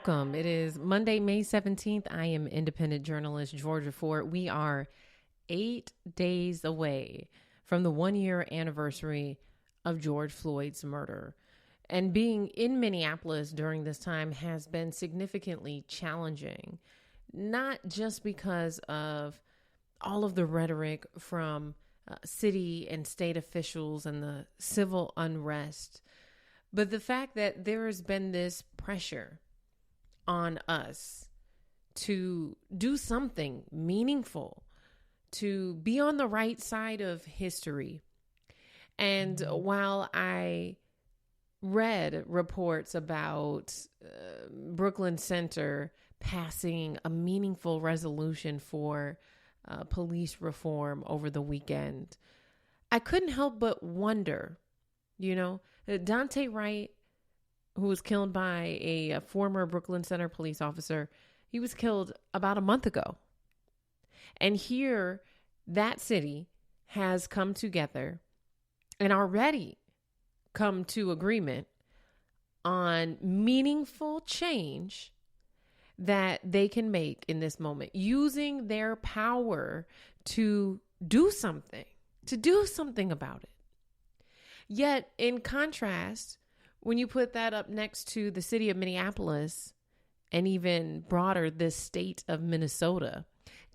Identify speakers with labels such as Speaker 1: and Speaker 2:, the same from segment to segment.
Speaker 1: Welcome. It is Monday, May 17th. I am independent journalist George Floyd. We are 8 days away from the 1-year anniversary of George Floyd's murder. And being in Minneapolis during this time has been significantly challenging, not just because of all of the rhetoric from city and state officials and the civil unrest, but the fact that there has been this pressure on us to do something meaningful, to be on the right side of history. And while I read reports about Brooklyn Center passing a meaningful resolution for police reform over the weekend, I couldn't help but wonder, Daunte Wright, who was killed by a former Brooklyn Center police officer, he was killed about a month ago. And here, that city has come together and already come to agreement on meaningful change that they can make in this moment, using their power to do something about it. Yet, in contrast, when you put that up next to the city of Minneapolis and even broader, the state of Minnesota,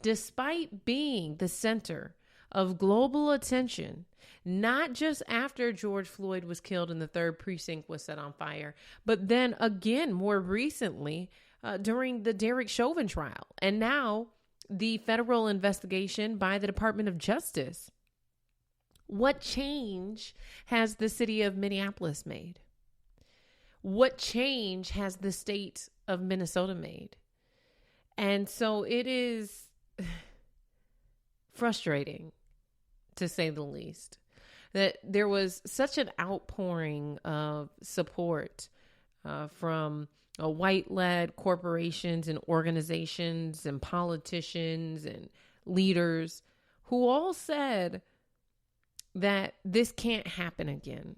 Speaker 1: despite being the center of global attention, not just after George Floyd was killed and the 3rd precinct was set on fire, but then again, more recently, during the Derek Chauvin trial, and now the federal investigation by the Department of Justice. What change has the city of Minneapolis made? What change has the state of Minnesota made? And so it is frustrating, to say the least, that there was such an outpouring of support from white-led corporations and organizations and politicians and leaders who all said that this can't happen again.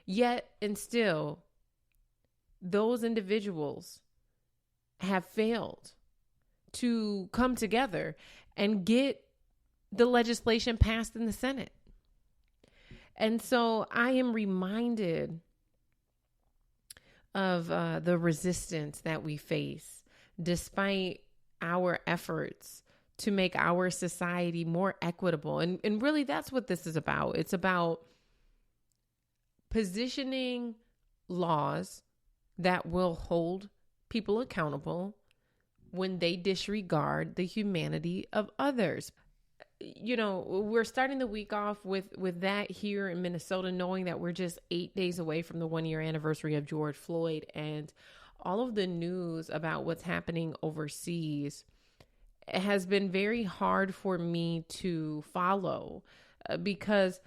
Speaker 1: Yet and still, those individuals have failed to come together and get the legislation passed in the Senate. And so I am reminded of the resistance that we face despite our efforts to make our society more equitable. And really, that's what this is about. It's about positioning laws that will hold people accountable when they disregard the humanity of others. We're starting the week off with that here in Minnesota, knowing that we're just 8 days away from the 1-year anniversary of George Floyd, and all of the news about what's happening overseas has been very hard for me to follow because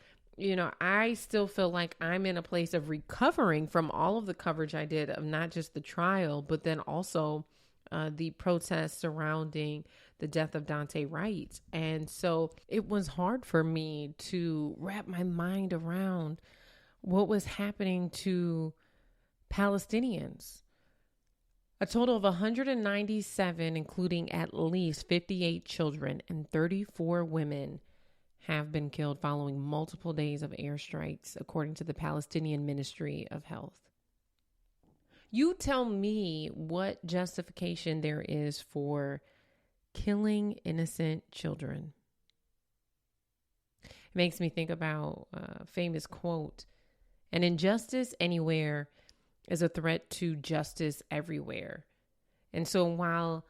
Speaker 1: I still feel like I'm in a place of recovering from all of the coverage I did of not just the trial, but then also the protests surrounding the death of Daunte Wright. And so it was hard for me to wrap my mind around what was happening to Palestinians. A total of 197, including at least 58 children and 34 women, have been killed following multiple days of airstrikes, according to the Palestinian Ministry of Health. You tell me what justification there is for killing innocent children. It makes me think about a famous quote: "An injustice anywhere is a threat to justice everywhere." And so while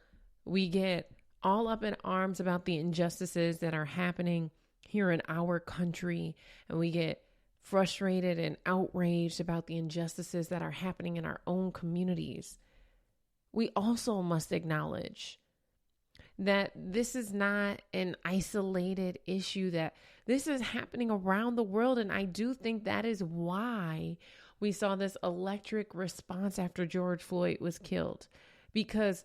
Speaker 1: we get all up in arms about the injustices that are happening here in our country, and we get frustrated and outraged about the injustices that are happening in our own communities, we also must acknowledge that this is not an isolated issue, that this is happening around the world. And I do think that is why we saw this electric response after George Floyd was killed, because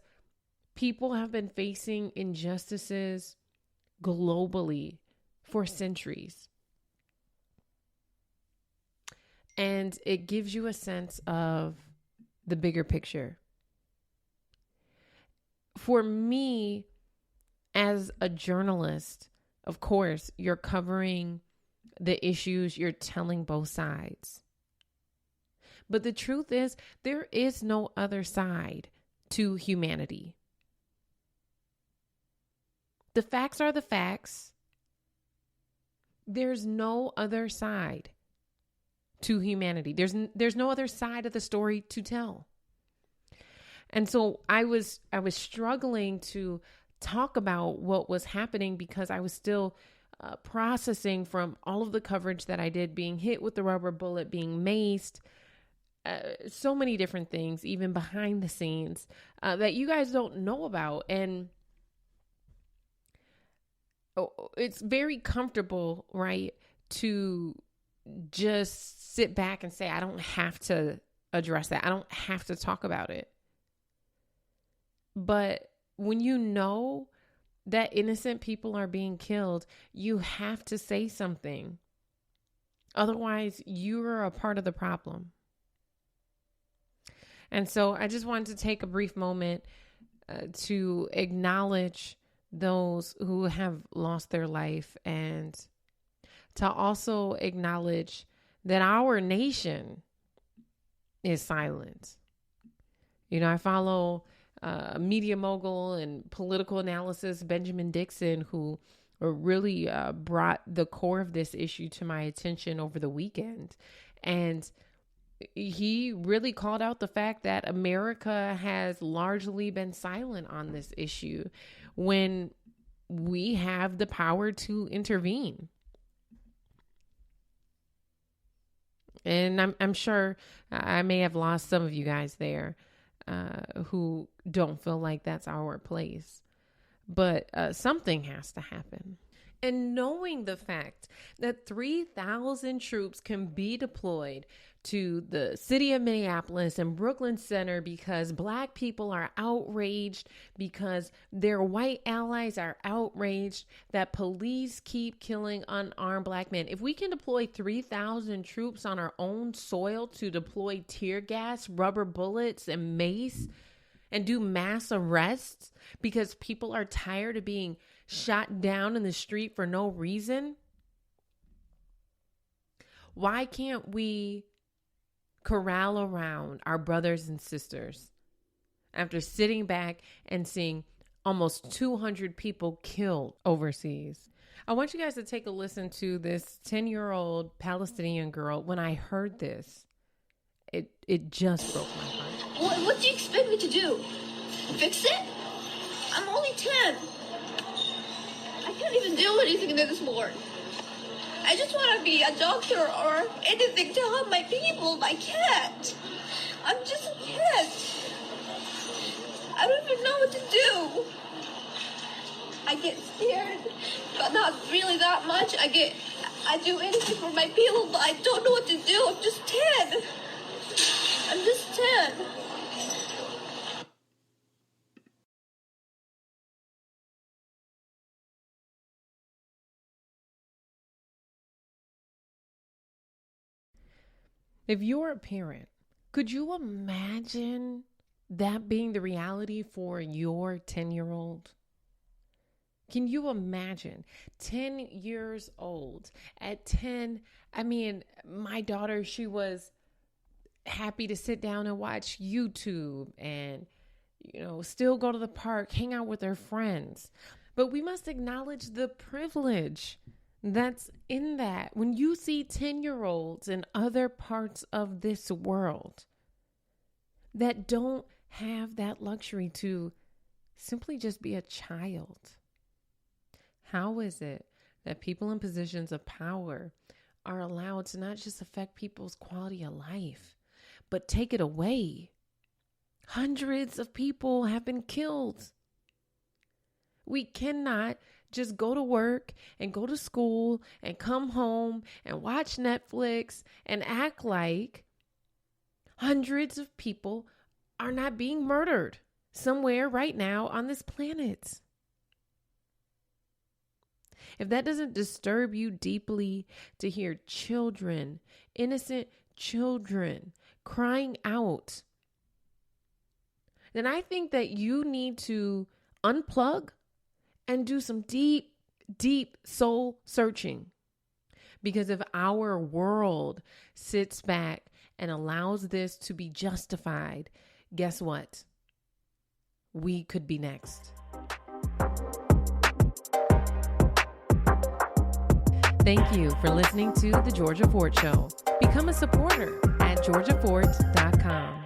Speaker 1: people have been facing injustices globally for centuries. And it gives you a sense of the bigger picture. For me, as a journalist, of course, you're covering the issues, you're telling both sides. But the truth is, there is no other side to humanity. The facts are the facts. There's no other side to humanity. There's no other side of the story to tell. And so I was struggling to talk about what was happening because I was still processing from all of the coverage that I did, being hit with the rubber bullet, being maced, so many different things, even behind the scenes, that you guys don't know about. And it's very comfortable, right, to just sit back and say, I don't have to address that. I don't have to talk about it. But when you know that innocent people are being killed, you have to say something. Otherwise, you're a part of the problem. And so I just wanted to take a brief moment to acknowledge those who have lost their life, and to also acknowledge that our nation is silent. You know, I follow media mogul and political analysis Benjamin Dixon, who really brought the core of this issue to my attention over the weekend. And he really called out the fact that America has largely been silent on this issue when we have the power to intervene. And I'm sure I may have lost some of you guys there who don't feel like that's our place. But something has to happen. And knowing the fact that 3,000 troops can be deployed to the city of Minneapolis and Brooklyn Center because Black people are outraged, because their white allies are outraged that police keep killing unarmed Black men. If we can deploy 3,000 troops on our own soil to deploy tear gas, rubber bullets, and mace, and do mass arrests because people are tired of being shot down in the street for no reason, why can't we corral around our brothers and sisters after sitting back and seeing almost 200 people killed overseas? I want you guys to take a listen to this 10-year-old Palestinian girl. When I heard this, it just broke my heart.
Speaker 2: What do you expect me to do? Fix it? I'm only 10. I can't even do anything anymore. I just want to be a doctor or anything to help my people. I can't. I'm just a kid. I don't even know what to do. I get scared, but not really that much. I do anything for my people, but I don't know what to do. I'm just 10. I'm just 10.
Speaker 1: If you're a parent, could you imagine that being the reality for your 10-year-old? Can you imagine 10 years old? At 10, I mean, my daughter, she was happy to sit down and watch YouTube and, still go to the park, hang out with her friends. But we must acknowledge the privilege that's in that. When you see 10-year-olds in other parts of this world that don't have that luxury to simply just be a child, how is it that people in positions of power are allowed to not just affect people's quality of life, but take it away? Hundreds of people have been killed. We cannot just go to work and go to school and come home and watch Netflix and act like hundreds of people are not being murdered somewhere right now on this planet. If that doesn't disturb you deeply to hear children, innocent children, crying out then I think that you need to unplug and do some deep, deep soul searching. Because if our world sits back and allows this to be justified, guess what? We could be next. Thank you for listening to The Georgia Ford Show. Become a supporter at georgiafort.com.